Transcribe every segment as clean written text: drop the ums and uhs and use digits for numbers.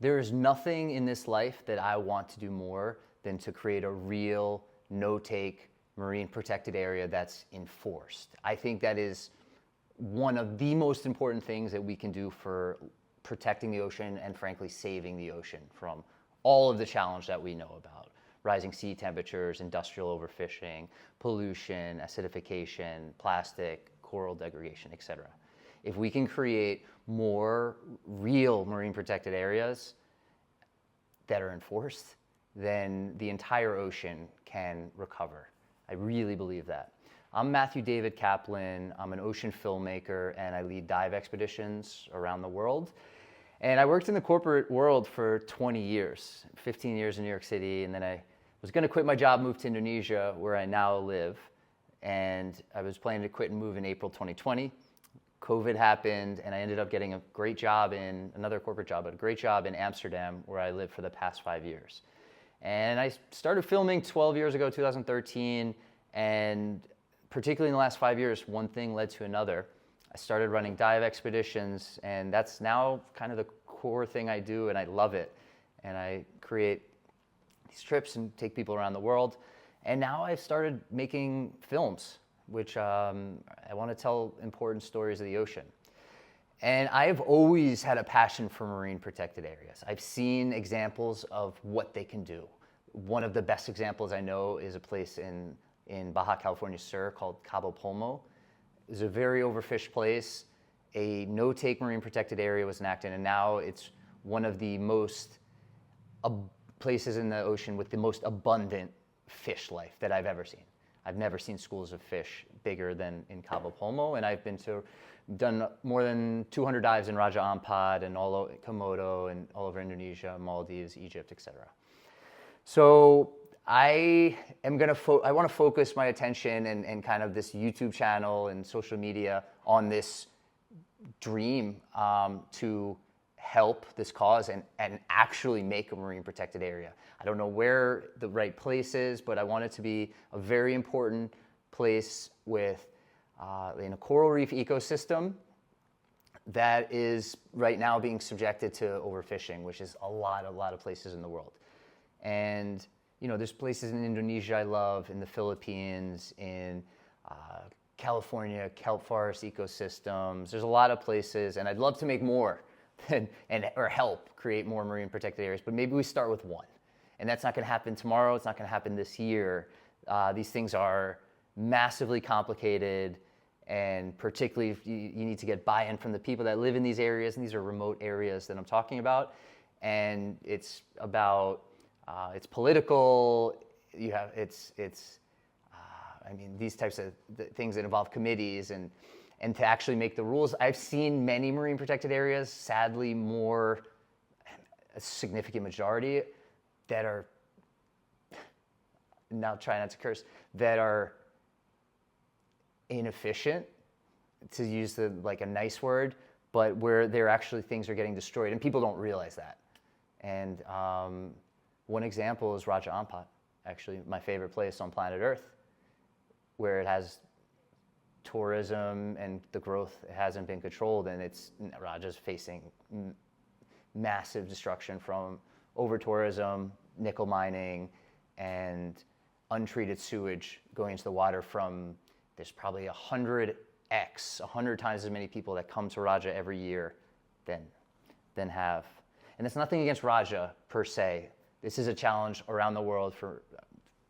There is nothing in this life that I want to do more than to create a real no-take marine protected area that's enforced. I think that is one of the most important things that we can do for protecting the ocean and frankly saving the ocean from all of the challenge that we know about. Rising sea temperatures, industrial overfishing, pollution, acidification, plastic, coral degradation, etc. If we can create more real marine protected areas that are enforced, then the entire ocean can recover. I really believe that. I'm Matthew David Kaplan. I'm an ocean filmmaker and I lead dive expeditions around the world. And I worked in the corporate world for 20 years, 15 years in New York City, and then I was going to quit my job, move to Indonesia, where I now live. And I was planning to quit and move in April 2020. COVID happened, and I ended up getting a great job in another corporate job, but a great job in Amsterdam, where I lived for the past 5 years. And I started filming 12 years ago, 2013, and particularly in the last 5 years, one thing led to another. I started running dive expeditions, and that's now kind of the core thing I do, and I love it. And I create these trips and take people around the world. And now I've started making films, which I want to tell important stories of the ocean. And I've always had a passion for marine protected areas. I've seen examples of what they can do. One of the best examples I know is a place in Baja California Sur called Cabo Polmo. It's a very overfished place. A no-take marine protected area was enacted, and now it's one of the most places in the ocean with the most abundant fish life that I've ever seen. I've never seen schools of fish bigger than in Cabo Polmo, and I've done more than 200 dives in Raja Ampat and all over Komodo and all over Indonesia, Maldives, Egypt, etc. So I want to focus my attention and kind of this YouTube channel and social media on this dream to help this cause and actually make a marine protected area. I don't know where the right place is, but I want it to be a very important place with in a coral reef ecosystem that is right now being subjected to overfishing, which is a lot of places in the world. And you know, there's places in Indonesia I love, in the Philippines, in California, kelp forest ecosystems. There's a lot of places, and I'd love to make more or help create more marine protected areas, but maybe we start with one. And that's not going to happen tomorrow. It's not going to happen this year. These things are massively complicated, and particularly if you need to get buy-in from the people that live in these areas, and these are remote areas that I'm talking about. And it's about, it's political, I mean, these types of things that involve committees and to actually make the rules. I've seen many marine protected areas, sadly a significant majority that are, now try not to curse, that are inefficient, to use like a nice word, but where things are getting destroyed, and people don't realize that. And one example is Raja Ampat, actually my favorite place on planet Earth, where it has tourism and the growth hasn't been controlled, and Raja's facing massive destruction from over-tourism, nickel mining, and untreated sewage going into the water from, there's probably 100 times as many people that come to Raja every year than have. And it's nothing against Raja per se. This is a challenge around the world for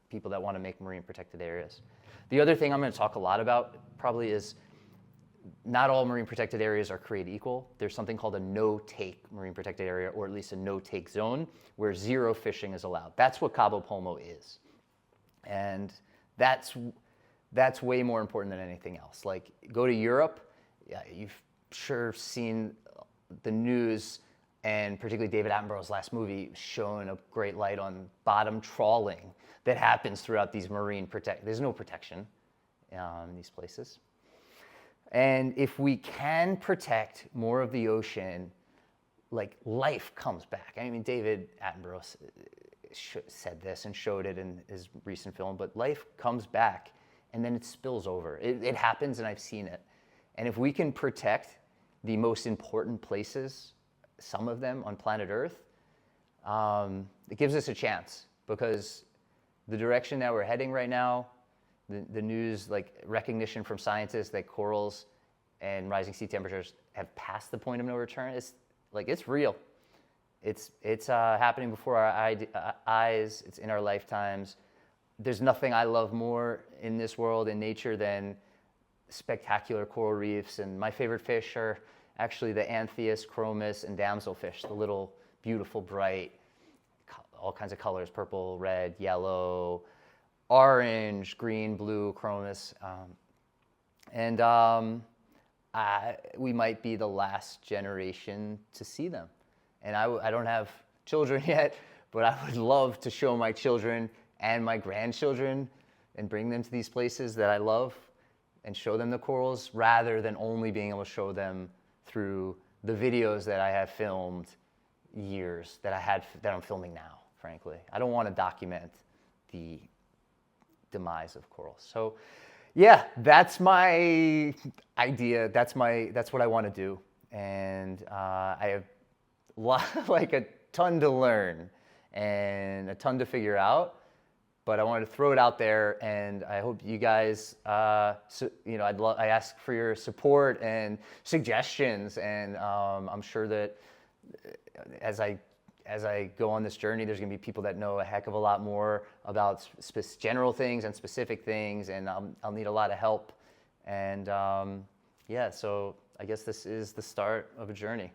people that want to make marine protected areas. The other thing I'm going to talk a lot about probably is not all marine protected areas are created equal. There's something called a no-take marine protected area, or at least a no-take zone, where zero fishing is allowed. That's what Cabo Polmo is. And that's way more important than anything else. Like, go to Europe, you've sure seen the news, and particularly David Attenborough's last movie shone a great light on bottom trawling that happens throughout these there's no protection in these places. And if we can protect more of the ocean, like, life comes back. I mean, David Attenborough said this and showed it in his recent film, but life comes back and then it spills over. It happens, and I've seen it. And if we can protect the most important places, some of them on planet Earth, it gives us a chance, because the direction that we're heading right now, the news, like recognition from scientists that corals and rising sea temperatures have passed the point of no return, it's real. It's happening before our eyes. It's in our lifetimes. There's nothing I love more in this world, in nature, than spectacular coral reefs. And my favorite fish are actually the anthias, chromis, and damselfish, the little beautiful, bright, all kinds of colors, purple, red, yellow, orange, green, blue, chromis. We might be the last generation to see them. And I don't have children yet, but I would love to show my children and my grandchildren and bring them to these places that I love and show them the corals, rather than only being able to show them through the videos that I have filmed years, that I'm filming now, frankly. I don't want to document the demise of corals. So yeah, that's my idea. That's what I want to do. And I have like a ton to learn and a ton to figure out, but I wanted to throw it out there, and I hope you guys, I ask for your support and suggestions, and I'm sure that as I go on this journey, there's going to be people that know a heck of a lot more about general things and specific things, and I'll need a lot of help. And so I guess this is the start of a journey.